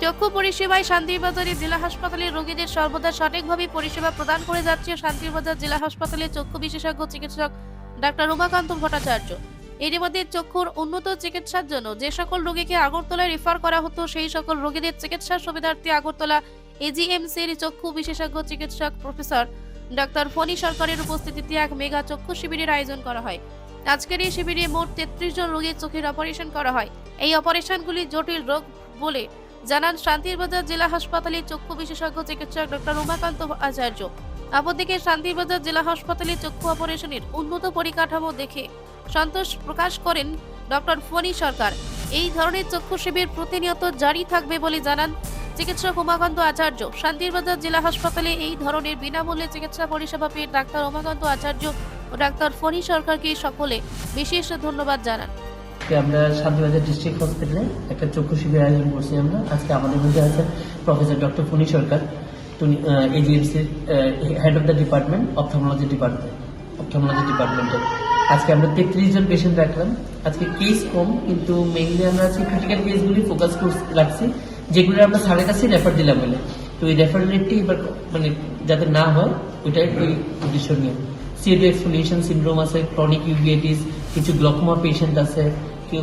চক্ষু পরিষেবায় শান্তিরবাজারে জেলা হাসপাতালের রোগীদের সর্বদা সঠিকভাবে পরিষেবা প্রদান করে যাচ্ছে শান্তিরবাজার জেলা হাসপাতালের চক্ষু বিশেষজ্ঞ চিকিৎসক ডাক্তার উমাকান্ত ভট্টাচার্য। এর মধ্যে চক্ষুর উন্নত চিকিৎসার জন্য যে সকল রোগীকে আগরতলায় রেফার করা হতো সেই সকল রোগীদের চিকিৎসার সুবিধার্থে আগরতলা এজিএমসির চক্ষু বিশেষজ্ঞ চিকিৎসক প্রফেসর ডাক্তার ফণী সরকারের উপস্থিতিতে এক মেগা চক্ষু শিবিরের আয়োজন করা হয়। আজকের এই শিবিরে মোট 33 জন রোগীর চোখের অপারেশন করা হয়। এই অপারেশনগুলি জটিল রোগ বলে জানান শান্তিরবাজার জেলা হাসপাতালের চক্ষু বিশেষজ্ঞ চিকিৎসক ডক্টর উমাকান্ত আচার্য। অপরদিকে শান্তিরবাজার জেলা হাসপাতালে চক্ষু অপারেশনের উন্নত পরিকাঠামো দেখে সন্তোষ প্রকাশ করেন ডক্টর ফণী সরকার। এই ধরনের চক্ষু শিবির প্রতিনিয়ত জারি থাকবে বলে জানান চিকিৎসক উমাকান্ত আচার্য। শান্তিরবাজার জেলা হাসপাতালে এই ধরনের বিনামূল্যে চিকিৎসা পরিষেবা পেয়ে ডাক্তার উমাকান্ত আচার্য ও ডাক্তার ফণী সরকারকে সকলে বিশেষ ধন্যবাদ জানান। আমরা শান্তিবাজার ডিস্ট্রিক্ট হসপিটালে একটা চক্ষু শিবির আয়োজন করছি। আমরা আজকে আমাদের মধ্যে আছেন প্রফেসর ডক্টর ফণী সরকার, এজিএমসির head of the department ophthalmology ডিপার্টমেন্টের। আজকে আমরা 33 জন পেশেন্ট রাখলাম। আজকে কেস কম, কিন্তু মেইনলি আমরা আজকে ক্রিটিক্যাল কেসগুলি ফোকাস রাখছি, যেগুলো আমরা স্যারের কাছে রেফার দিলাম বলে। তো এই রেফার রেটটি এবার মানে যাতে না হয় ওইটাই ওই উদ্দেশ্য নিয়ে। সিএডি এক্সফোলিয়েশন সিনড্রোম আছে, ক্রনিক ইউভিয়েটিস, কিছু গ্লকোমা পেশেন্ট আছে,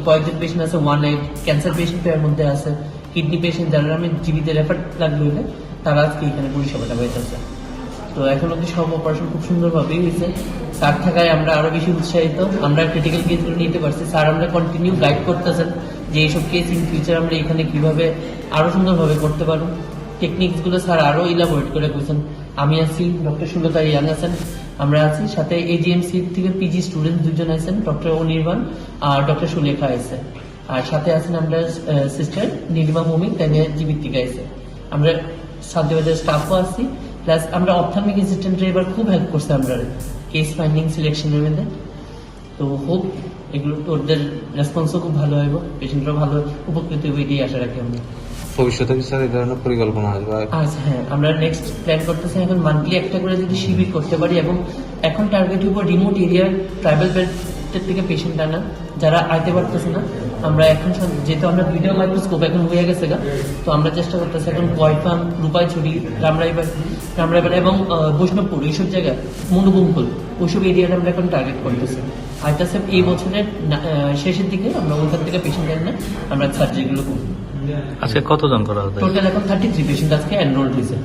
কয়েকজন পেশেন্ট আছে ওয়ান আইড, ক্যান্সার পেশেন্ট এর মধ্যে আছে, কিডনি পেশেন্ট, যারা আমি জিবিতে রেফার লাগলো হলে তারা আজকে এখানে পরিষেবাটা হয়েছে। তো এখন অব্দি সব অপারেশন খুব সুন্দরভাবেই হয়েছে। স্যার থাকায় আমরা আরো বেশি উৎসাহিত। আমরা ক্রিটিক্যাল কেসগুলো নিতে পারছি। স্যার আমরা কন্টিনিউ গাইড করতেছেন যে এইসব কেস ইন ফিউচার আমরা এখানে কিভাবে আরো সুন্দরভাবে করতে পারবো। টেকনিক্স গুলো স্যার আরো ইলাবোরেট করে বলছেন। আমি আছি, ডক্টর সুলতা ইয়াং আছেন, আমরা আছি, সাথে এজিএমসি থেকে পিজি স্টুডেন্ট 2 জন আছেন, ডক্টর অনির্বাণ আর ডক্টর সুলেখা আছে, আর সাথে আছেন আমরা সিস্টার নীলিমা মমিন, তাই জীবিত থেকে আছে। আমরা শান্তিবাজার স্টাফও আছি, প্লাস আমরা অপথলমিক অ্যাসিস্ট্যান্টরা এবার খুব হেল্প করছে আমরা কেস ফাইন্ডিং সিলেকশনের মধ্যে। তো হোপ এগুলো ওদের রেসপন্সও খুব ভালো হইব, পেশেন্টরা ভালো উপকৃত হবে, এটাই আশা রাখি আমরা। ভবিষ্যতে কি স্যার এই ধরনের পরিকল্পনা আসবে? আচ্ছা হ্যাঁ, আমরা নেক্সট প্ল্যান করতেছি এখন মান্থলি একটা করে যদি শিবির করতে পারি, এবং এখন টার্গেট হইব রিমোট এরিয়ার ট্রাইবাল বেল্টের থেকে পেশেন্ট আনা, যারা আইতে পারতেছে না। আমরা এখন যেহেতু আমরা ভিডিও মাইক্রোস্কোপ এখন হয়ে গেছে গা, তো আমরা চেষ্টা করতেছি এখন কয়ফান, রূপাইছড়ি, রামরাইবার এবং বৈষ্ণবপুর, এইসব জায়গায় মনুবঙ্কুল, ওইসব এরিয়াটা আমরা এখন টার্গেট করতেছি। আর তাছাড়া এই বছরের শেষের দিকে আমরা ওইখান থেকে পেশেন্ট আনি না, আমরা সার্জারিগুলো করব। আজকে কতজন করা হবে? টোটাল এখন 33 পেশেন্ট আজকে এনরোল হয়েছে।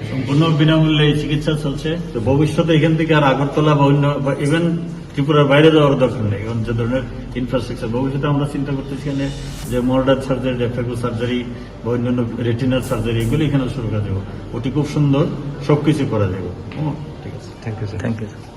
সম্পূর্ণ বিনামূল্যে এই চিকিৎসা চলছে। তো ভবিষ্যতে এখান থেকে আর আগরতলা বা অন্য ইভেন ত্রিপুরার বাইরে যাওয়ার দরকার নেই, এখন যে ধরনের ইনফ্রাস্ট্রাকচার ভবিষ্যতে আমরা চিন্তা করতেছি এখানে যে মডার্ন সার্জারি, রেফ্রাক্টিভ সার্জারি বা অন্যান্য রেটিনাল সার্জারি, এগুলো এখানে শুরু করা যাবে। ওটি খুব সুন্দর, সবকিছু করা যাবে। ঠিক আছে, থ্যাংক ইউ স্যার।